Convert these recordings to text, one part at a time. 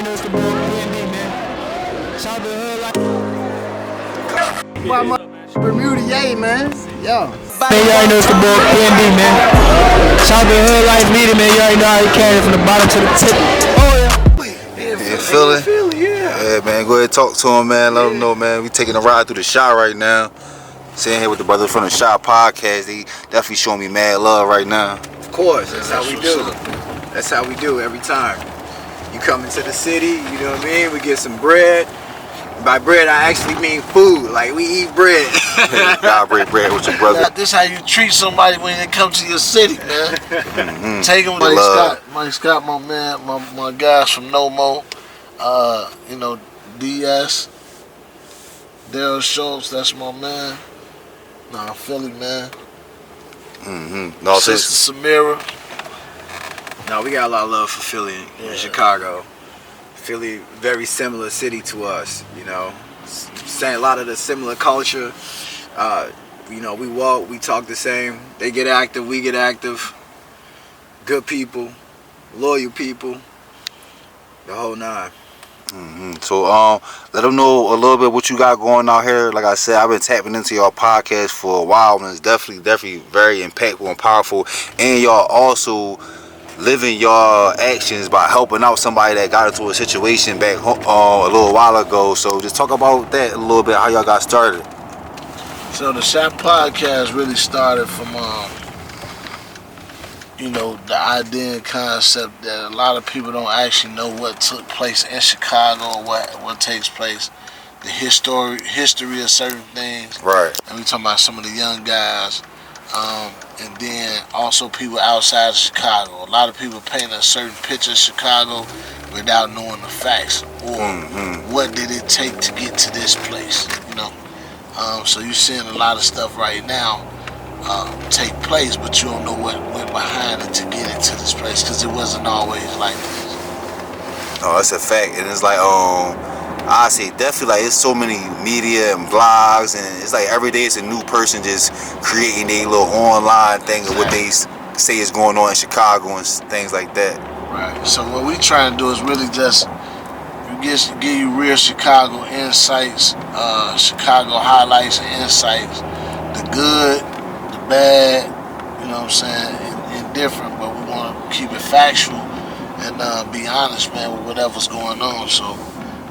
already know it's the boy PND, man. Shout out to the hood like. By my Bermuda, yay, man. Yo. Man, you already know it's the boy PND, man. Shout out to the hood life leader, man. You already know how he carry it from the bottom to the tip. Oh, yeah. You feel it? Yeah, man. Go ahead and talk to him, man. Let him know, man. We taking a ride through the shot right now. Sitting here with the brothers from the Shot Podcast. They definitely showing me mad love right now. Of course, that's how we do. That's how we do every time. You come into the city, you know what I mean? We get some bread. By bread, I actually mean food. Like, we eat bread. God break bread with your brother. This how you treat somebody when they come to your city, man. Mm-hmm. Take them. Mike Scott, my man, my guys from No Mo. You know, DS. Daryl Schultz, that's my man. Nah, Philly, man. Mm-hmm. No, Sister Samira. No, we got a lot of love for Philly and Chicago. Philly, very similar city to us, you know. Saying a lot of the similar culture. You know, we walk, we talk the same. They get active, we get active. Good people, loyal people, the whole nine. Mm-hmm. So, let them know a little bit what you got going out here. Like I said, I've been tapping into your podcast for a while, and it's definitely very impactful and powerful. And y'all also living your actions by helping out somebody that got into a situation back home, a little while ago. So, just talk about that a little bit, how y'all got started. So the Shot Podcast really started from, you know, the idea and concept that a lot of people don't actually know what took place in Chicago or what takes place, the history of certain things. Right. And we talking about some of the young guys, and then also people outside of Chicago. A lot of people paint a certain picture of Chicago without knowing the facts or what did it take to get to this place, you know. So you're seeing a lot of stuff right now take place, but you don't know what went behind it to get it to this place, because it wasn't always like this. No, that's a fact. And it's like, I say definitely, like, it's so many media and blogs, and it's like every day it's a new person just creating a little online thing of what they say is going on in Chicago and things like that. Right. So what we try to do is really just give you real Chicago insights, Chicago highlights and insights, the good, the bad, you know what I'm saying, and different, but we want to keep it factual and be honest, man, with whatever's going on. So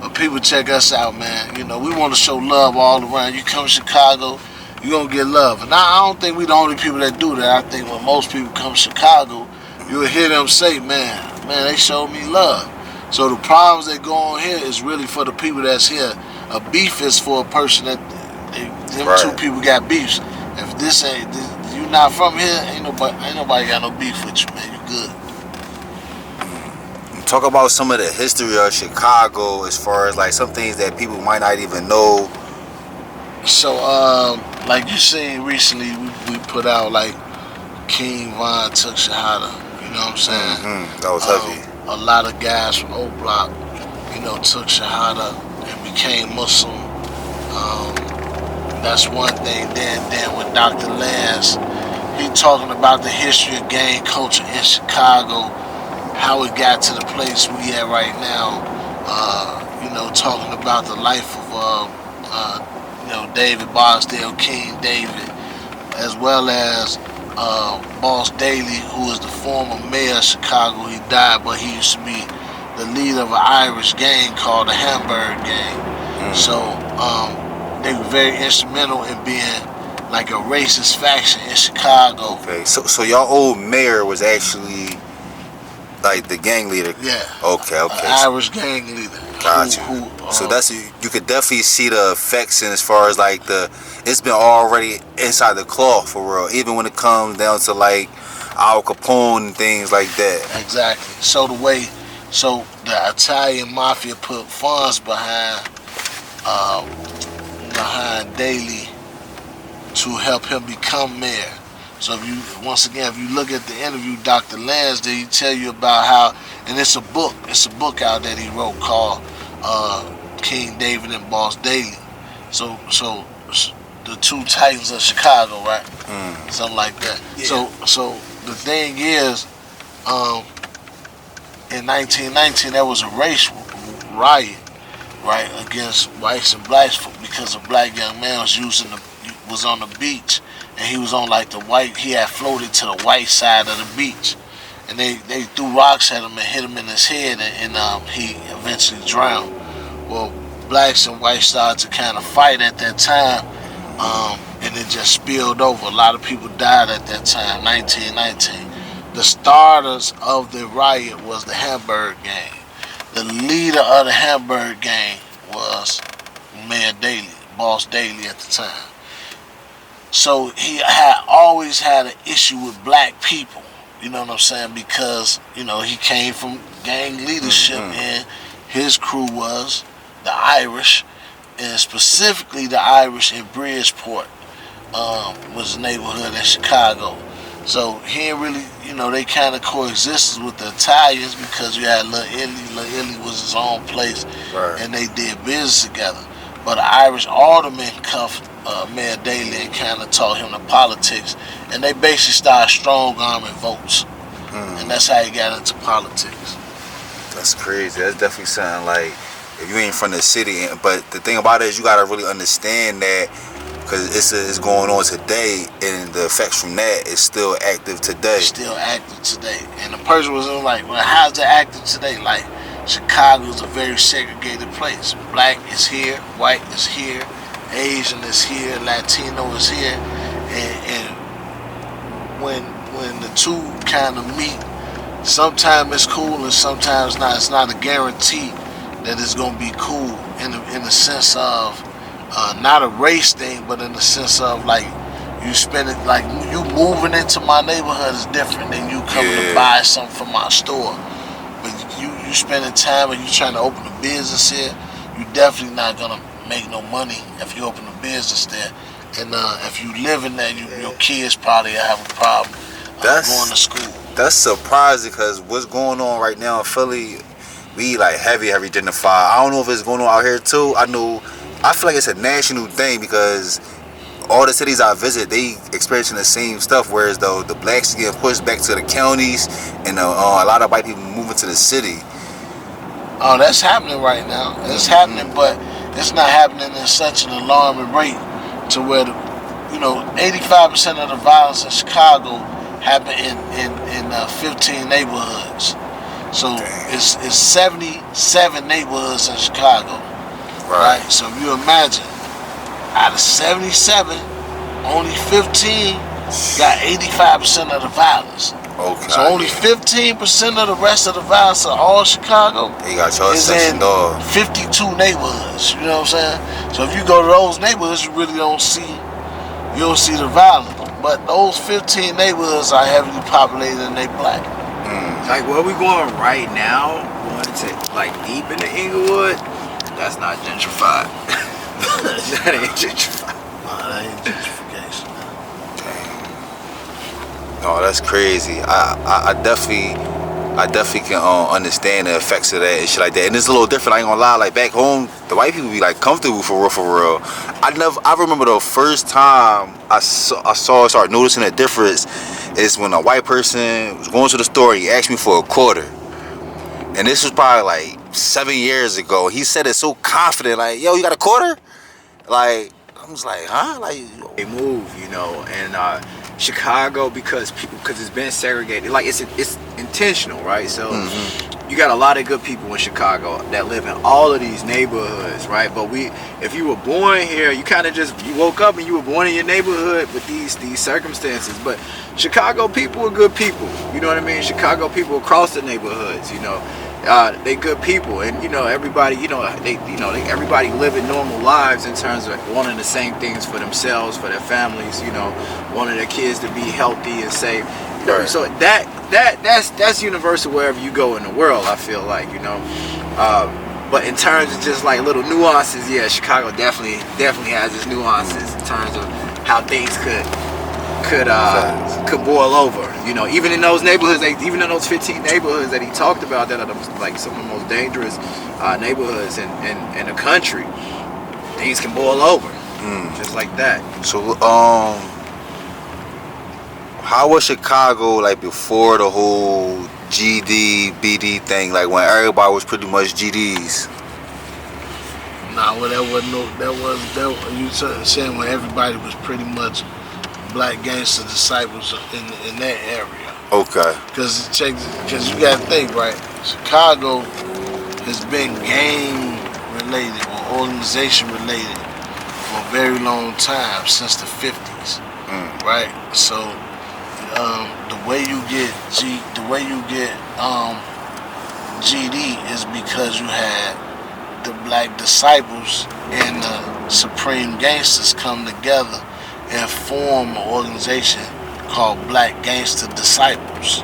when people check us out, man, you know, we want to show love all around. You come to Chicago, you're going to get love. And I don't think we're the only people that do that. I think when most people come to Chicago, you'll hear them say, man, they showed me love. So the problems that go on here is really for the people that's here. A beef is for a person that two people got beefs. If you not from here, ain't nobody got no beef with you, man. You good. Talk about some of the history of Chicago as far as like some things that people might not even know. So like you seen recently, we put out like King Von took Shahada. You know what I'm saying? That was heavy. A lot of guys from O Block, you know, took Shahada and became Muslim. That's one thing. Then with Dr. Lance, he talking about the history of gang culture in Chicago, how it got to the place we at right now. You know, talking about the life of you know, David Barksdale, King David, as well as Boss Daly, who is the former mayor of Chicago. He died, but he used to be the leader of an Irish gang called the Hamburg Gang. So they were very instrumental in being like a racist faction in Chicago. Okay, so your old mayor was actually like the gang leader. Yeah. Okay. Irish gang leader. Got you. So that's, you could definitely see the effects in as far as like it's been already inside the cloth for real, even when it comes down to like Al Capone and things like that. Exactly. So the Italian mafia put funds behind Daley to help him become mayor. So if you look at the interview, Dr. Lansdale, he tell you about how, and it's a book out that he wrote called King David and Boss Daly. So the two titans of Chicago, right? Something like that. Yeah. So the thing is, in 1919 there was a race riot, right, against whites and blacks because a black young man was on the beach, and he was on like he had floated to the white side of the beach, and they threw rocks at him and hit him in his head, and he eventually drowned. Well, blacks and whites started to kind of fight at that time, and it just spilled over. A lot of people died at that time, 1919. The starters of the riot was the Hamburg Gang. The leader of the Hamburg Gang was Mayor Daley, Boss Daley at the time. So he had always had an issue with black people, you know what I'm saying, because, you know, he came from gang leadership, and his crew was the Irish, and specifically the Irish in Bridgeport was a neighborhood in Chicago. So he ain't really, you know, they kind of coexisted with the Italians because you had Little Italy. Little Italy was his own place, Right. and they did business together. But the Irish aldermen cuffed Mayor Daley and kind of taught him the politics, and they basically started strong-arming votes, and that's how he got into politics. That's crazy. That's definitely something like, if you ain't from the city, but the thing about it is you gotta really understand that, because it's going on today, and the effects from that is still active today. Still active today. And the person was like, well, how's it active today? Like, Chicago is a very segregated place. Black is here, white is here, Asian is here, Latino is here, and when the two kind of meet, sometimes it's cool and sometimes not. It's not a guarantee that it's gonna be cool in the sense of not a race thing, but in the sense of like you spend it, like you moving into my neighborhood is different than you coming to buy something from my store. But you spending time and you trying to open a business here, you definitely not gonna make no money if you open a business there. And if you live in there, your kids probably have a problem going to school. That's surprising, because what's going on right now in Philly, we like heavy gentrified. I don't know if it's going on out here too. I feel like it's a national thing, because all the cities I visit, they experiencing the same stuff, whereas though the blacks getting pushed back to the counties, and a lot of white people moving to the city. Oh, that's happening right now. It's happening, but it's not happening in such an alarming rate to where 85% of the violence in Chicago happened in 15 neighborhoods. So it's 77 neighborhoods in Chicago. Right. So if you imagine, out of 77, only 15 got 85% of the violence. Okay. So only 15% of the rest of the violence of all Chicago is in 52 neighborhoods. You know what I'm saying? So if you go to those neighborhoods, you really don't see the violence. But those 15 neighborhoods are heavily populated and they black. Like where we going right now, going to like deep into Inglewood, that's not gentrified. That ain't gentrified. Nah, that ain't gentrification. No, that's crazy. I definitely can understand the effects of that and shit like that. And it's a little different. I ain't gonna lie. Like back home, the white people be like comfortable for real. I remember the first time I started noticing a difference is when a white person was going to the store and he asked me for a quarter. And this was probably like 7 years ago. He said it so confident, like, "Yo, you got a quarter?" Like, I was like, "Huh?" Like, they move, and Chicago because it's been segregated. Like it's intentional, right? So you got a lot of good people in Chicago that live in all of these neighborhoods, right? But if you were born here, you kind of you woke up and you were born in your neighborhood with these circumstances. But Chicago people are good people. You know what I mean? Chicago people across the neighborhoods, they good people, and everybody, everybody living normal lives in terms of wanting the same things for themselves, for their families, wanting their kids to be healthy and safe. Right. So that's universal wherever you go in the world. I feel like, but in terms of just like little nuances, yeah, Chicago definitely has its nuances in terms of how things could boil over. Even in those neighborhoods, even in those 15 neighborhoods that he talked about, that are like some of the most dangerous neighborhoods in the country, things can boil over just like that. So how was Chicago like before the whole GD BD thing? Like when everybody was pretty much GDs. Nah, well, that wasn't no. That was you saying when everybody was pretty much black gangster disciples in that area. Okay. Because you got to think, right? Chicago has been gang related or organization related for a very long time, since the 50s, right? So the way you get GD is because you had the black disciples and the supreme gangsters come together and form an organization called Black Gangster Disciples.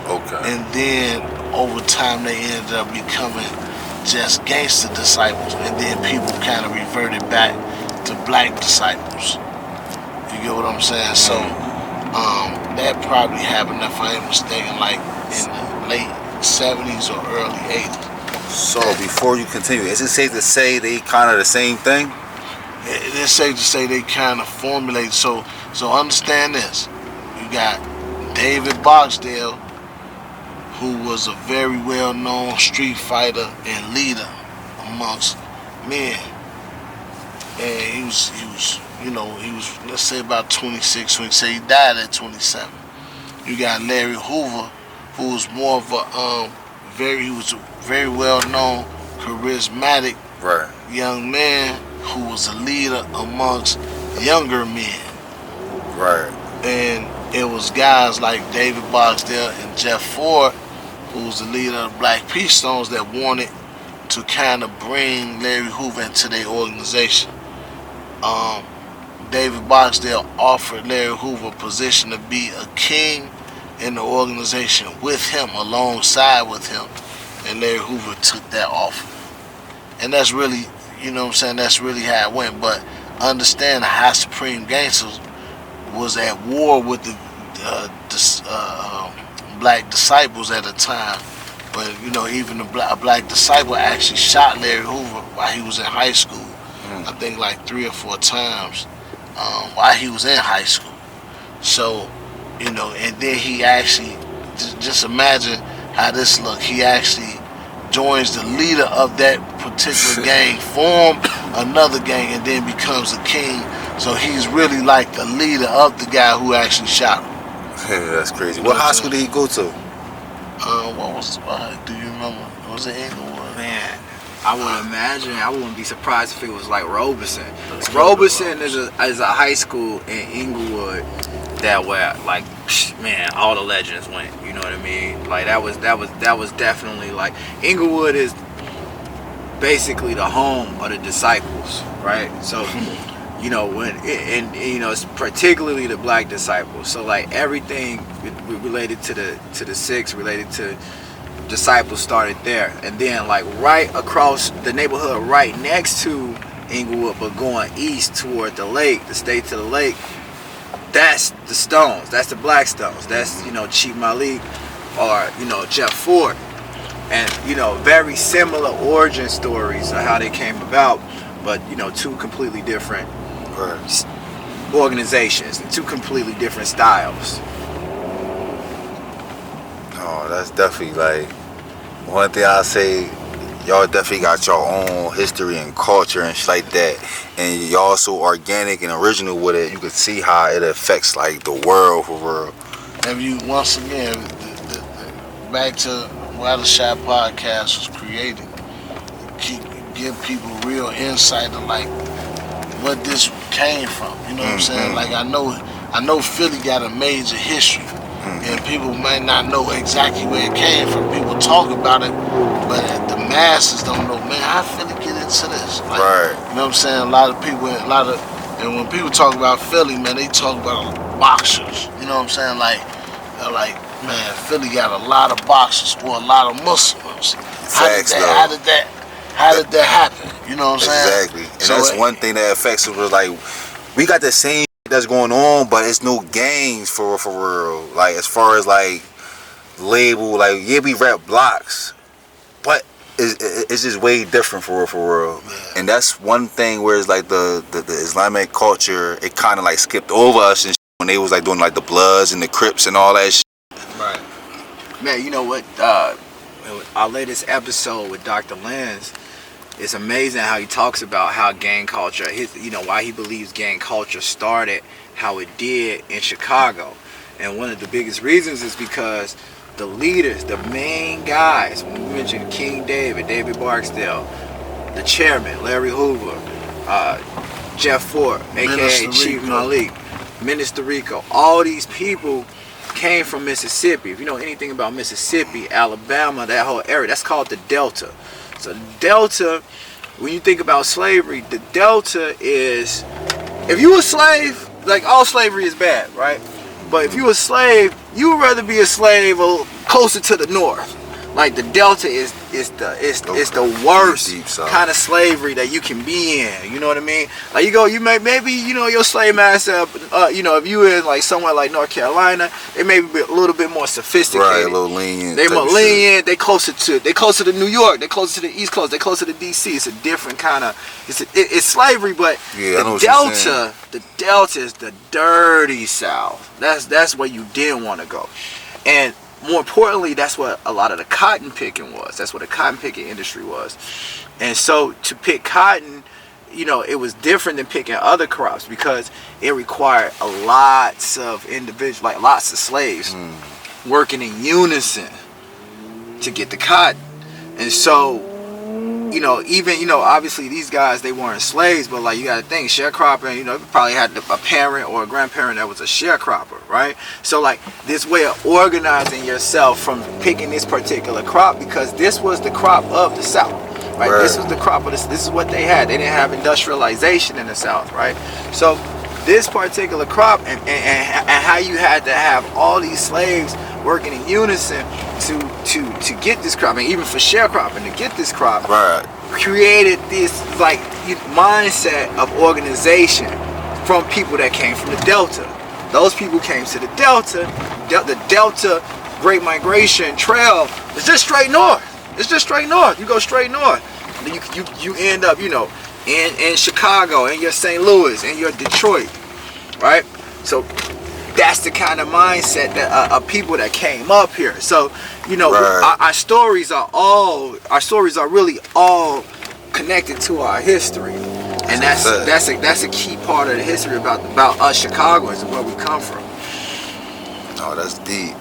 Okay. And then over time they ended up becoming just gangster disciples, and then people kind of reverted back to black disciples. You get what I'm saying? So that probably happened, if I ain't mistaken, like in the late 70s or early 80s. So before you continue, is it safe to say they kind of the same thing? It's safe to say they kind of formulate. So understand this. You got David Barksdale, who was a very well-known street fighter and leader amongst men. And he was, let's say about 26, so he say he died at 27. You got Larry Hoover, who was more of a he was a very well-known, charismatic young man who was a leader amongst younger men. Right. And it was guys like David Barksdale and Jeff Ford, who was the leader of the Black Peace Stones, that wanted to kind of bring Larry Hoover into their organization. David Barksdale offered Larry Hoover a position to be a king in the organization with him, alongside with him, and Larry Hoover took that offer. And that's really, you know what I'm saying, that's really how it went. But understand, the High Supreme Gangsters was at war with the black disciples at the time. But even a black disciple actually shot Larry Hoover while he was in high school. I think like 3 or 4 times while he was in high school. So, and then he actually, just imagine how this look. He actually joins the leader of that particular gang, form another gang, and then becomes a king. So he's really like the leader of the guy who actually shot him. Yeah, that's crazy. What high school did he go to? What was do you remember? Was it Inglewood? Man, I would imagine, I wouldn't be surprised if it was like Robeson. Robeson is a high school in Inglewood that where, like, man, all the legends went. You know what I mean? Like that was definitely, like, Inglewood is basically the home of the disciples, right? So it's particularly the black disciples. So like everything related to the six, related to disciples, started there. And then like right across the neighborhood right next to Inglewood, but going east toward the lake, the state to the lake, that's the Stones. That's the Black Stones. That's, Chief Malik or, Jeff Ford. And, very similar origin stories of how they came about, but, two completely different organizations and two completely different styles. Oh, that's definitely like one thing I say. Y'all definitely got your own history and culture and shit like that, and y'all so organic and original with it. You can see how it affects like the world for real. And you, once again, back to why the Shot Podcast was created, give people real insight to like what this came from. You know what I'm saying? Like I know Philly got a major history, and people might not know exactly where it came from. People talk about it, but the masses don't know. Man, how Philly get into this? Like, right. You know what I'm saying? A lot of people, and when people talk about Philly, man, they talk about boxers. You know what I'm saying? Like, man, Philly got a lot of boxers or a lot of Muslims. Facts, how did that happen? You know what I'm saying? Exactly. And so that's one thing that affects us. Was like, we got the same that's going on, but it's no gangs for real. Like as far as like label, like yeah, we rap blocks, but it's just way different for real. Yeah. And that's one thing where it's like the Islamic culture, it kind of like skipped over us and when they was like doing like the Bloods and the Crips and all that shit. Right. Man, you know what? Our latest episode with Dr. Lenz, it's amazing how he talks about how gang culture, why he believes gang culture started how it did in Chicago. And one of the biggest reasons is because the leaders, the main guys, when we mentioned King David Barksdale, the chairman, Larry Hoover, Jeff Fort, aka Chief Malik, Minister Rico, all these people came from Mississippi. If you know anything about Mississippi, Alabama, that whole area, that's called the Delta. So the Delta, when you think about slavery, the Delta is, if you a slave, like all slavery is bad, right? But if you a slave, you would rather be a slave closer to the north. Like the Delta is the worst kind of slavery that you can be in. You know what I mean? Like maybe your slave master, if you in like somewhere like North Carolina, it may be a little bit more sophisticated. Right, a little lenient. They more lenient. They closer to New York. They closer to the East Coast. They closer to DC. It's a different kind of. It's slavery, but the Delta is the dirty South. That's where you didn't want to go, and more importantly, that's what a lot of the cotton picking was. That's what the cotton picking industry was. And so to pick cotton, it was different than picking other crops because it required lots of individuals, like lots of slaves working in unison to get the cotton. And so, even, obviously these guys, they weren't slaves, but like you got to think, sharecropping, you probably had a parent or a grandparent that was a sharecropper, right? So like this way of organizing yourself from picking this particular crop, because this was the crop of the South, right? This was the crop of this is what they had. They didn't have industrialization in the South, right? So this particular crop and how you had to have all these slaves working in unison to get this crop, and even for sharecropping to get this crop, created this like mindset of organization from people that came from the Delta. Those people came to the Delta. The Delta Great Migration Trail is just straight north. It's just straight north. You go straight north, and then you end up in Chicago, and your St. Louis, and your Detroit, right? So that's the kind of mindset that of people that came up here. So our stories are really all connected to our history, and that's a key part of the history about us Chicagoans and where we come from. Oh, that's deep.